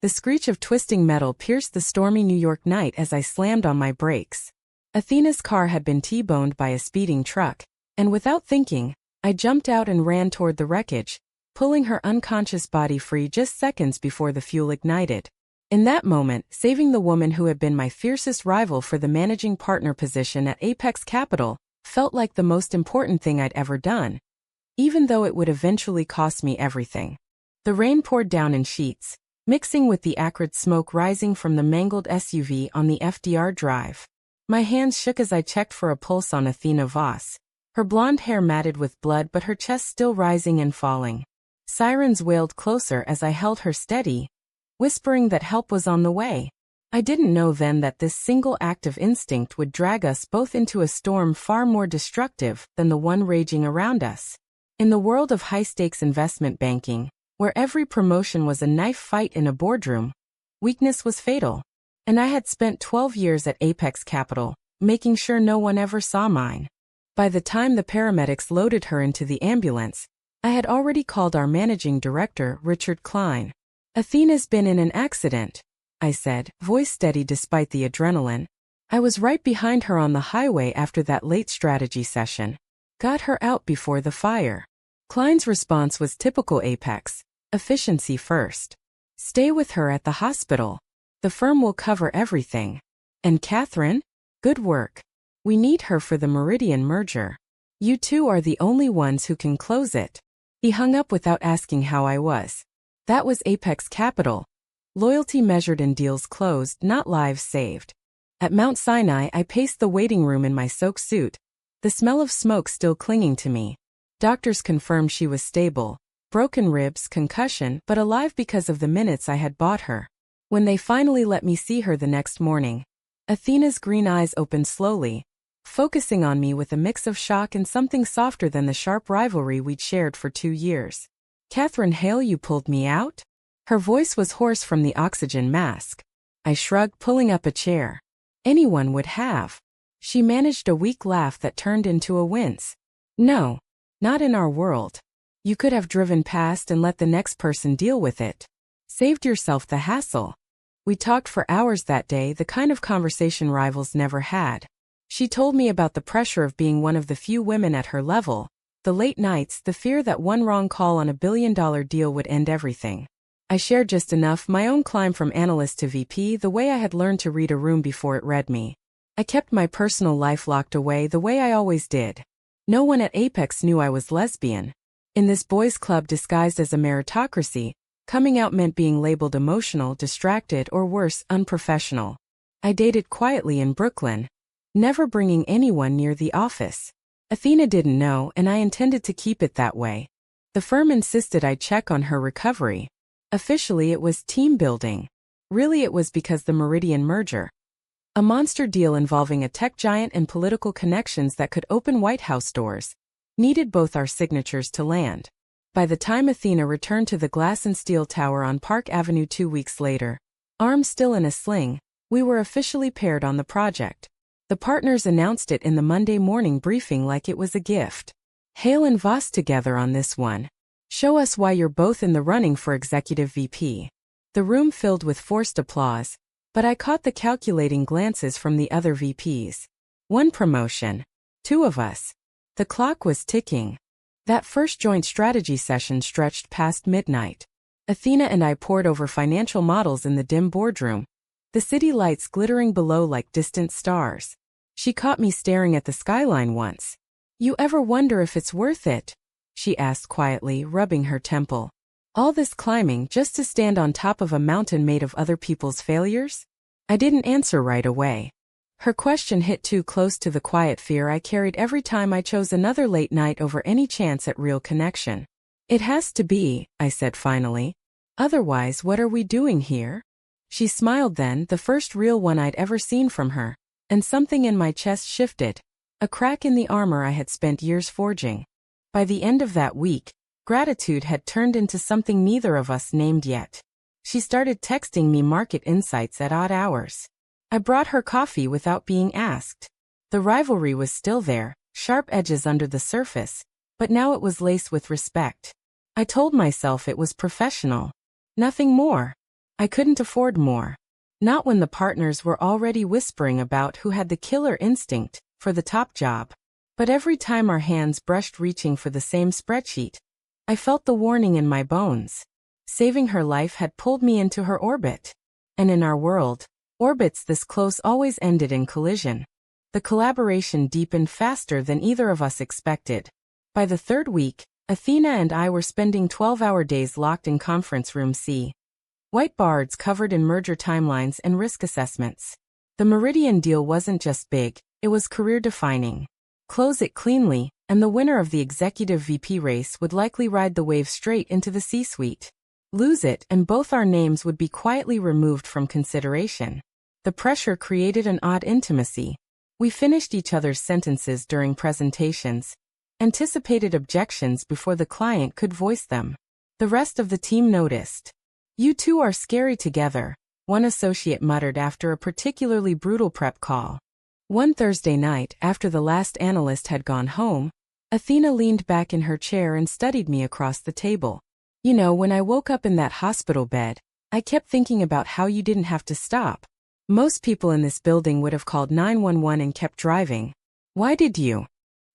The screech of twisting metal pierced the stormy New York night as I slammed on my brakes. Athena's car had been T-boned by a speeding truck, and without thinking, I jumped out and ran toward the wreckage, pulling her unconscious body free just seconds before the fuel ignited. In that moment, saving the woman who had been my fiercest rival for the managing partner position at Apex Capital felt like the most important thing I'd ever done, even though it would eventually cost me everything. The rain poured down in sheets, mixing with the acrid smoke rising from the mangled SUV on the FDR drive. My hands shook as I checked for a pulse on Athena Voss, her blonde hair matted with blood but her chest still rising and falling. Sirens wailed closer as I held her steady, whispering that help was on the way. I didn't know then that this single act of instinct would drag us both into a storm far more destructive than the one raging around us. In the world of high-stakes investment banking, where every promotion was a knife fight in a boardroom, weakness was fatal. And I had spent 12 years at Apex Capital, making sure no one ever saw mine. By the time the paramedics loaded her into the ambulance, I had already called our managing director, Richard Klein. "Athena's been in an accident," I said, voice steady despite the adrenaline. I was right behind her on the highway after that late strategy session. Got her out before the fire. Klein's response was typical Apex. Efficiency first. Stay with her at the hospital. The firm will cover everything. And Catherine? Good work. We need her for the Meridian merger. You two are the only ones who can close it. He hung up without asking how I was. That was Apex Capital. Loyalty measured in deals closed, not lives saved. At Mount Sinai, I paced the waiting room in my soaked suit, the smell of smoke still clinging to me. Doctors confirmed she was stable. Broken ribs, concussion, but alive because of the minutes I had bought her. When they finally let me see her the next morning, Athena's green eyes opened slowly, focusing on me with a mix of shock and something softer than the sharp rivalry we'd shared for 2 years. "Catherine Hale, you pulled me out?" Her voice was hoarse from the oxygen mask. I shrugged, pulling up a chair. "Anyone would have." She managed a weak laugh that turned into a wince. "No, not in our world. You could have driven past and let the next person deal with it. Saved yourself the hassle." We talked for hours that day, the kind of conversation rivals never had. She told me about the pressure of being one of the few women at her level, the late nights, the fear that one wrong call on a billion-dollar deal would end everything. I shared just enough, my own climb from analyst to VP, the way I had learned to read a room before it read me. I kept my personal life locked away the way I always did. No one at Apex knew I was lesbian. In this boys' club disguised as a meritocracy, coming out meant being labeled emotional, distracted, or worse, unprofessional. I dated quietly in Brooklyn, never bringing anyone near the office. Athena didn't know, and I intended to keep it that way. The firm insisted I check on her recovery. Officially, it was team building. Really, it was because the Meridian merger, a monster deal involving a tech giant and political connections that could open White House doors, needed both our signatures to land. By the time Athena returned to the glass and steel tower on Park Avenue 2 weeks later, arms still in a sling, we were officially paired on the project. The partners announced it in the Monday morning briefing like it was a gift. "Hale and Voss together on this one. Show us why you're both in the running for executive VP." The room filled with forced applause, but I caught the calculating glances from the other VPs. One promotion. 2 of us. The clock was ticking. That first joint strategy session stretched past midnight. Athena and I pored over financial models in the dim boardroom, the city lights glittering below like distant stars. She caught me staring at the skyline once. "You ever wonder if it's worth it?" she asked quietly, rubbing her temple. "All this climbing just to stand on top of a mountain made of other people's failures?" I didn't answer right away. Her question hit too close to the quiet fear I carried every time I chose another late night over any chance at real connection. "It has to be," I said finally. "Otherwise, what are we doing here?" She smiled then, the first real one I'd ever seen from her, and something in my chest shifted, a crack in the armor I had spent years forging. By the end of that week, gratitude had turned into something neither of us named yet. She started texting me market insights at odd hours. I brought her coffee without being asked. The rivalry was still there, sharp edges under the surface, but now it was laced with respect. I told myself it was professional. Nothing more. I couldn't afford more. Not when the partners were already whispering about who had the killer instinct for the top job. But every time our hands brushed reaching for the same spreadsheet, I felt the warning in my bones. Saving her life had pulled me into her orbit. And in our world, orbits this close always ended in collision. The collaboration deepened faster than either of us expected. By the third week, Athena and I were spending 12-hour days locked in conference room C. Whiteboards covered in merger timelines and risk assessments. The Meridian deal wasn't just big, it was career-defining. Close it cleanly, and the winner of the executive VP race would likely ride the wave straight into the C-suite. Lose it, and both our names would be quietly removed from consideration. The pressure created an odd intimacy. We finished each other's sentences during presentations, anticipated objections before the client could voice them. The rest of the team noticed. "You two are scary together," one associate muttered after a particularly brutal prep call. One Thursday night, after the last analyst had gone home, Athena leaned back in her chair and studied me across the table. "You know, when I woke up in that hospital bed, I kept thinking about how you didn't have to stop. Most people in this building would have called 911 and kept driving. Why did you?"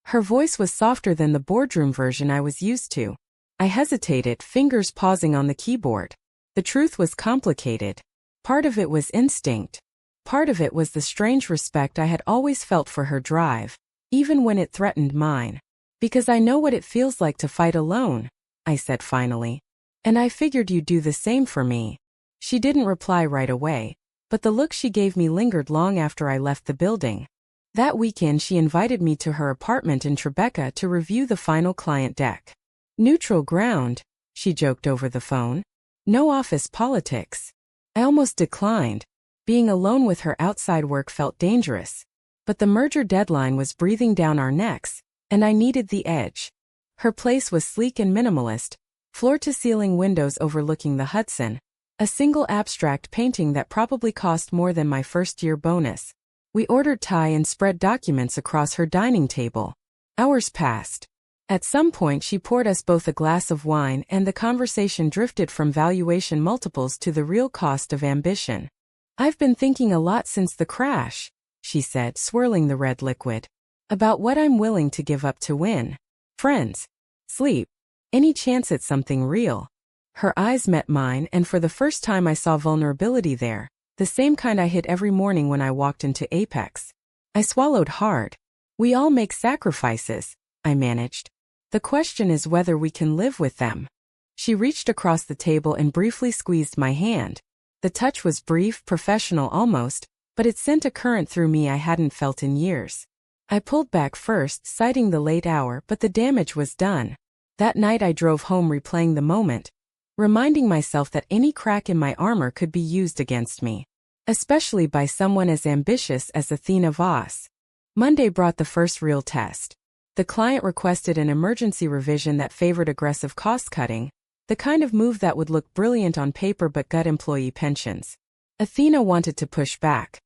Her voice was softer than the boardroom version I was used to. I hesitated, fingers pausing on the keyboard. The truth was complicated. Part of it was instinct. Part of it was the strange respect I had always felt for her drive, even when it threatened mine. "Because I know what it feels like to fight alone," I said finally. "And I figured you'd do the same for me." She didn't reply right away, but the look she gave me lingered long after I left the building. That weekend she invited me to her apartment in Tribeca to review the final client deck. "Neutral ground," she joked over the phone. "No office politics." I almost declined. Being alone with her outside work felt dangerous. But the merger deadline was breathing down our necks, and I needed the edge. Her place was sleek and minimalist, floor-to-ceiling windows overlooking the Hudson, a single abstract painting that probably cost more than my first-year bonus. We ordered Thai and spread documents across her dining table. Hours passed. At some point she poured us both a glass of wine and the conversation drifted from valuation multiples to the real cost of ambition. "I've been thinking a lot since the crash," she said, swirling the red liquid. "About what I'm willing to give up to win. Friends. Sleep. Any chance at something real." Her eyes met mine, and for the first time I saw vulnerability there, the same kind I hid every morning when I walked into Apex. I swallowed hard. "We all make sacrifices," I managed. "The question is whether we can live with them." She reached across the table and briefly squeezed my hand. The touch was brief, professional almost, but it sent a current through me I hadn't felt in years. I pulled back first, citing the late hour, but the damage was done. That night I drove home replaying the moment, reminding myself that any crack in my armor could be used against me, especially by someone as ambitious as Athena Voss. Monday brought the first real test. The client requested an emergency revision that favored aggressive cost-cutting, the kind of move that would look brilliant on paper but gut employee pensions. Athena wanted to push back.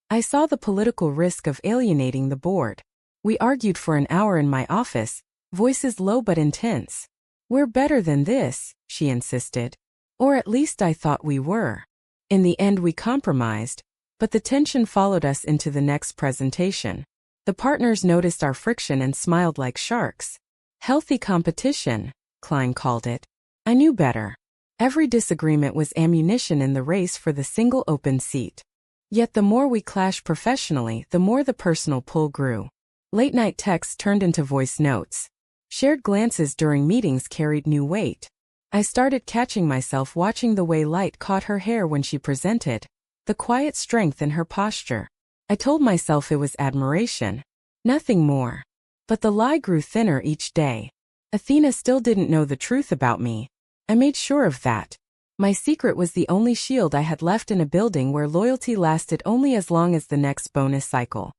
I saw the political risk of alienating the board. We argued for an hour in my office, voices low but intense. "We're better than this," she insisted. Or at least I thought we were. In the end we compromised, but the tension followed us into the next presentation. The partners noticed our friction and smiled like sharks. "Healthy competition," Klein called it. I knew better. Every disagreement was ammunition in the race for the single open seat. Yet the more we clashed professionally, the more the personal pull grew. Late-night texts turned into voice notes. Shared glances during meetings carried new weight. I started catching myself watching the way light caught her hair when she presented, the quiet strength in her posture. I told myself it was admiration, nothing more. But the lie grew thinner each day. Athena still didn't know the truth about me. I made sure of that. My secret was the only shield I had left in a building where loyalty lasted only as long as the next bonus cycle.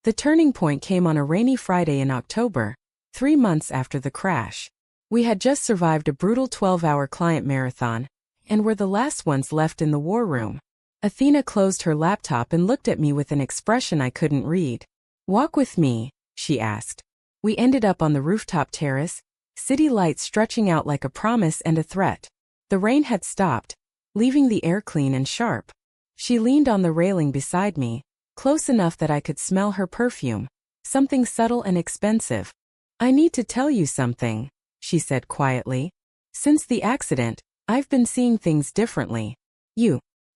The turning point came on a rainy Friday in October, 3 months after the crash. We had just survived a brutal 12-hour client marathon, and were the last ones left in the war room. Athena closed her laptop and looked at me with an expression I couldn't read. "Walk with me," she asked. We ended up on the rooftop terrace, city lights stretching out like a promise and a threat. The rain had stopped, leaving the air clean and sharp. She leaned on the railing beside me, close enough that I could smell her perfume, something subtle and expensive. "I need to tell you something," she said quietly. "Since the accident, I've been seeing things differently.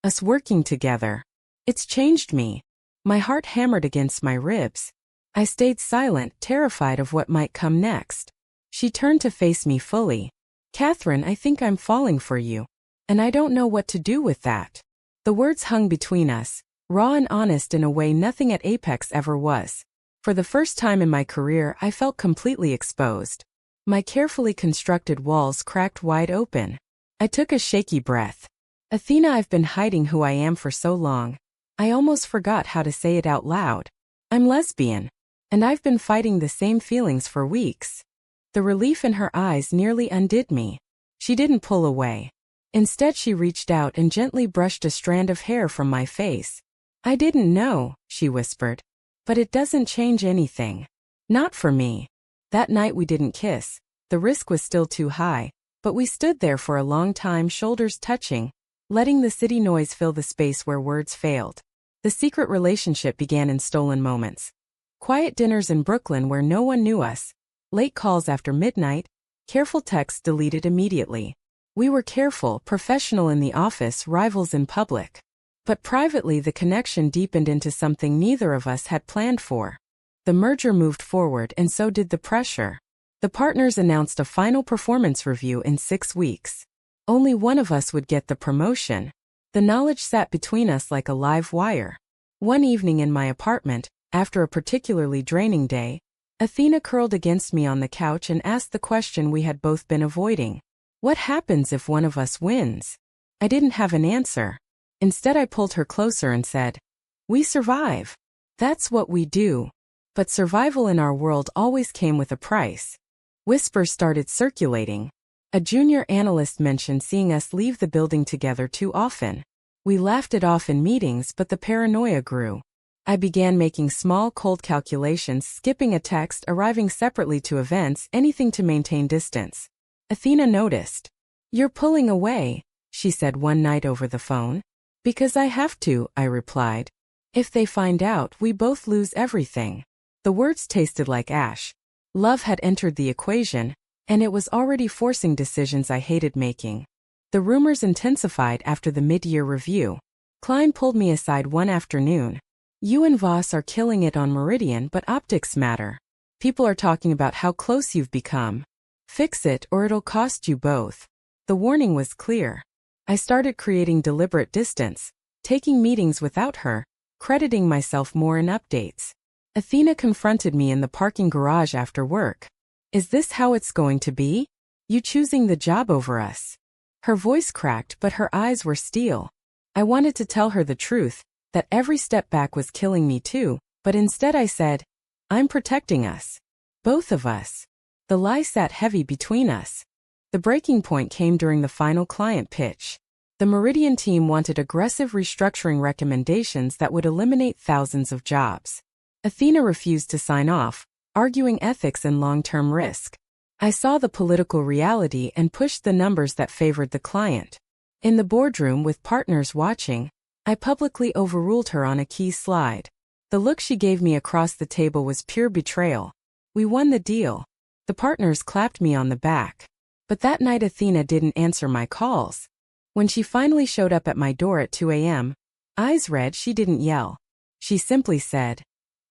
Us working together. It's changed me." My heart hammered against my ribs. I stayed silent, terrified of what might come next. She turned to face me fully. "Catherine, I think I'm falling for you. And I don't know what to do with that." The words hung between us, raw and honest in a way nothing at Apex ever was. For the first time in my career, I felt completely exposed. My carefully constructed walls cracked wide open. I took a shaky breath. "Athena, I've been hiding who I am for so long. I almost forgot how to say it out loud. I'm lesbian. And I've been fighting the same feelings for weeks." The relief in her eyes nearly undid me. She didn't pull away. Instead, she reached out and gently brushed a strand of hair from my face. "I didn't know," she whispered. "But it doesn't change anything. Not for me." That night we didn't kiss. The risk was still too high, but we stood there for a long time, shoulders touching, letting the city noise fill the space where words failed. The secret relationship began in stolen moments. Quiet dinners in Brooklyn where no one knew us. Late calls after midnight. Careful texts deleted immediately. We were careful, professional in the office, rivals in public. But privately the connection deepened into something neither of us had planned for. The merger moved forward and so did the pressure. The partners announced a final performance review in 6 weeks. Only one of us would get the promotion. The knowledge sat between us like a live wire. One evening in my apartment, after a particularly draining day, Athena curled against me on the couch and asked the question we had both been avoiding. What happens if one of us wins? I didn't have an answer. Instead, I pulled her closer and said, "We survive. That's what we do." But survival in our world always came with a price. Whispers started circulating. A junior analyst mentioned seeing us leave the building together too often. We laughed it off in meetings, but the paranoia grew. I began making small, cold calculations, skipping a text, arriving separately to events, anything to maintain distance. Athena noticed. "You're pulling away," she said one night over the phone. "Because I have to," I replied. "If they find out, we both lose everything." The words tasted like ash. Love had entered the equation, and it was already forcing decisions I hated making. The rumors intensified after the mid-year review. Klein pulled me aside one afternoon. "You and Voss are killing it on Meridian, but optics matter. People are talking about how close you've become. Fix it or it'll cost you both." The warning was clear. I started creating deliberate distance, taking meetings without her, crediting myself more in updates. Athena confronted me in the parking garage after work. "Is this how it's going to be? You choosing the job over us?" Her voice cracked, but her eyes were steel. I wanted to tell her the truth, that every step back was killing me too, but instead I said, "I'm protecting us. Both of us." The lie sat heavy between us. The breaking point came during the final client pitch. The Meridian team wanted aggressive restructuring recommendations that would eliminate thousands of jobs. Athena refused to sign off, arguing ethics and long-term risk. I saw the political reality and pushed the numbers that favored the client. In the boardroom with partners watching, I publicly overruled her on a key slide. The look she gave me across the table was pure betrayal. We won the deal. The partners clapped me on the back. But that night Athena didn't answer my calls. When she finally showed up at my door at 2 a.m., eyes red, she didn't yell. She simply said,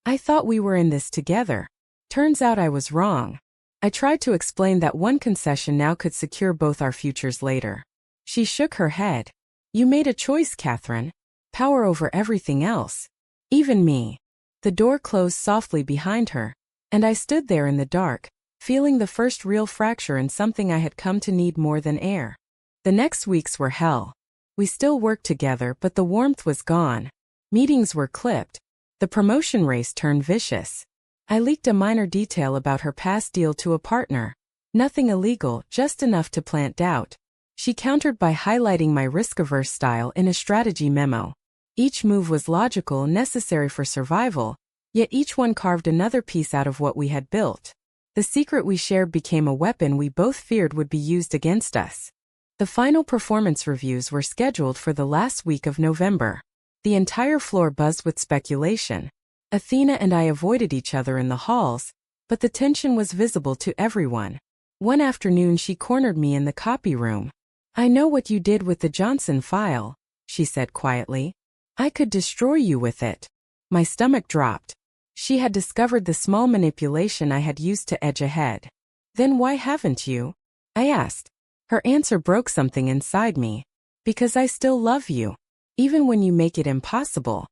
"I thought we were in this together. Turns out I was wrong." I tried to explain that one concession now could secure both our futures later. She shook her head. "You made a choice, Catherine. Power over everything else. Even me." The door closed softly behind her, and I stood there in the dark, feeling the first real fracture in something I had come to need more than air. The next weeks were hell. We still worked together, but the warmth was gone. Meetings were clipped. The promotion race turned vicious. I leaked a minor detail about her past deal to a partner. Nothing illegal, just enough to plant doubt. She countered by highlighting my risk-averse style in a strategy memo. Each move was logical, necessary for survival, yet each one carved another piece out of what we had built. The secret we shared became a weapon we both feared would be used against us. The final performance reviews were scheduled for the last week of November. The entire floor buzzed with speculation. Athena and I avoided each other in the halls, but the tension was visible to everyone. One afternoon she cornered me in the copy room. "I know what you did with the Johnson file," she said quietly. "I could destroy you with it." My stomach dropped. She had discovered the small manipulation I had used to edge ahead. "Then why haven't you?" I asked. Her answer broke something inside me. "Because I still love you, even when you make it impossible."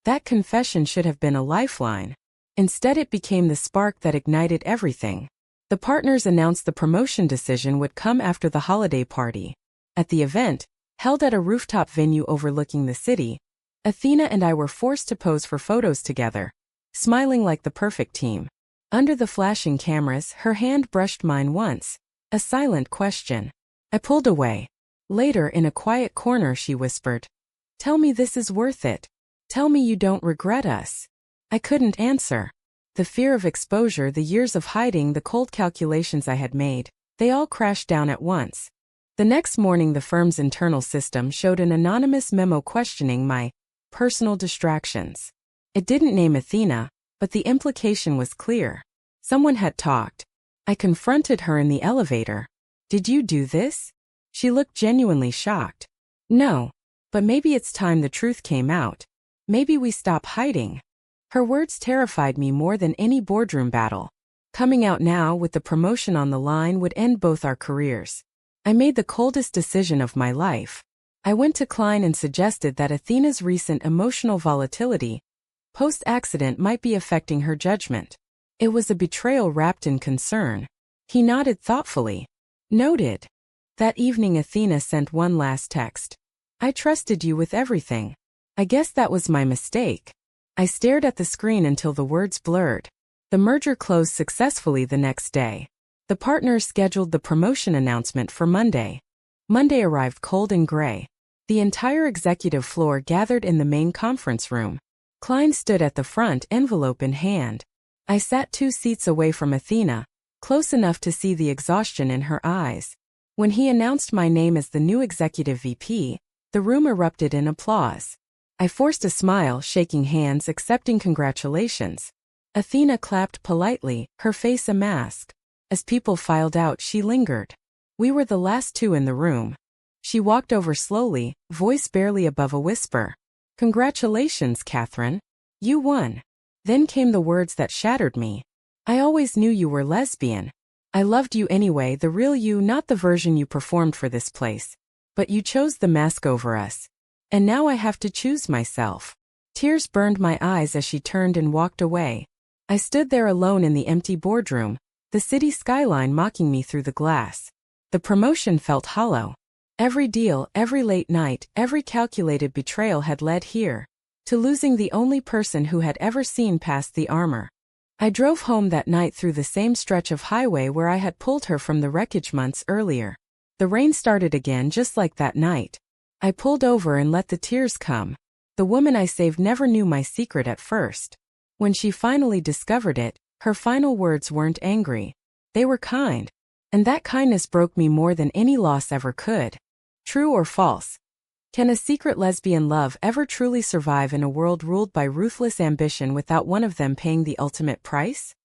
That confession should have been a lifeline. Instead, it became the spark that ignited everything. The partners announced the promotion decision would come after the holiday party. At the event, held at a rooftop venue overlooking the city, Athena and I were forced to pose for photos together, smiling like the perfect team. Under the flashing cameras, her hand brushed mine once, a silent question. I pulled away. Later, in a quiet corner, she whispered, "Tell me this is worth it. Tell me you don't regret us." I couldn't answer. The fear of exposure, the years of hiding, the cold calculations I had made, they all crashed down at once. The next morning, the firm's internal system showed an anonymous memo questioning my personal distractions. It didn't name Athena, but the implication was clear. Someone had talked. I confronted her in the elevator. "Did you do this?" She looked genuinely shocked. "No. But maybe it's time the truth came out. Maybe we stop hiding." Her words terrified me more than any boardroom battle. Coming out now with the promotion on the line would end both our careers. I made the coldest decision of my life. I went to Klein and suggested that Athena's recent emotional volatility, post-accident, might be affecting her judgment. It was a betrayal wrapped in concern. He nodded thoughtfully. "Noted." That evening, Athena sent one last text. "I trusted you with everything. I guess that was my mistake." I stared at the screen until the words blurred. The merger closed successfully the next day. The partners scheduled the promotion announcement for Monday. Monday arrived cold and gray. The entire executive floor gathered in the main conference room. Klein stood at the front, envelope in hand. I sat 2 seats away from Athena, close enough to see the exhaustion in her eyes. When he announced my name as the new executive VP, the room erupted in applause. I forced a smile, shaking hands, accepting congratulations. Athena clapped politely, her face a mask. As people filed out, she lingered. We were the last 2 in the room. She walked over slowly, voice barely above a whisper. "Congratulations, Catherine. You won." Then came the words that shattered me. "I always knew you were lesbian. I loved you anyway, the real you, not the version you performed for this place. But you chose the mask over us. And now I have to choose myself." Tears burned my eyes as she turned and walked away. I stood there alone in the empty boardroom, the city skyline mocking me through the glass. The promotion felt hollow. Every deal, every late night, every calculated betrayal had led here, to losing the only person who had ever seen past the armor. I drove home that night through the same stretch of highway where I had pulled her from the wreckage months earlier. The rain started again just like that night. I pulled over and let the tears come. The woman I saved never knew my secret at first. When she finally discovered it, her final words weren't angry. They were kind. And that kindness broke me more than any loss ever could. True or false? Can a secret lesbian love ever truly survive in a world ruled by ruthless ambition without one of them paying the ultimate price?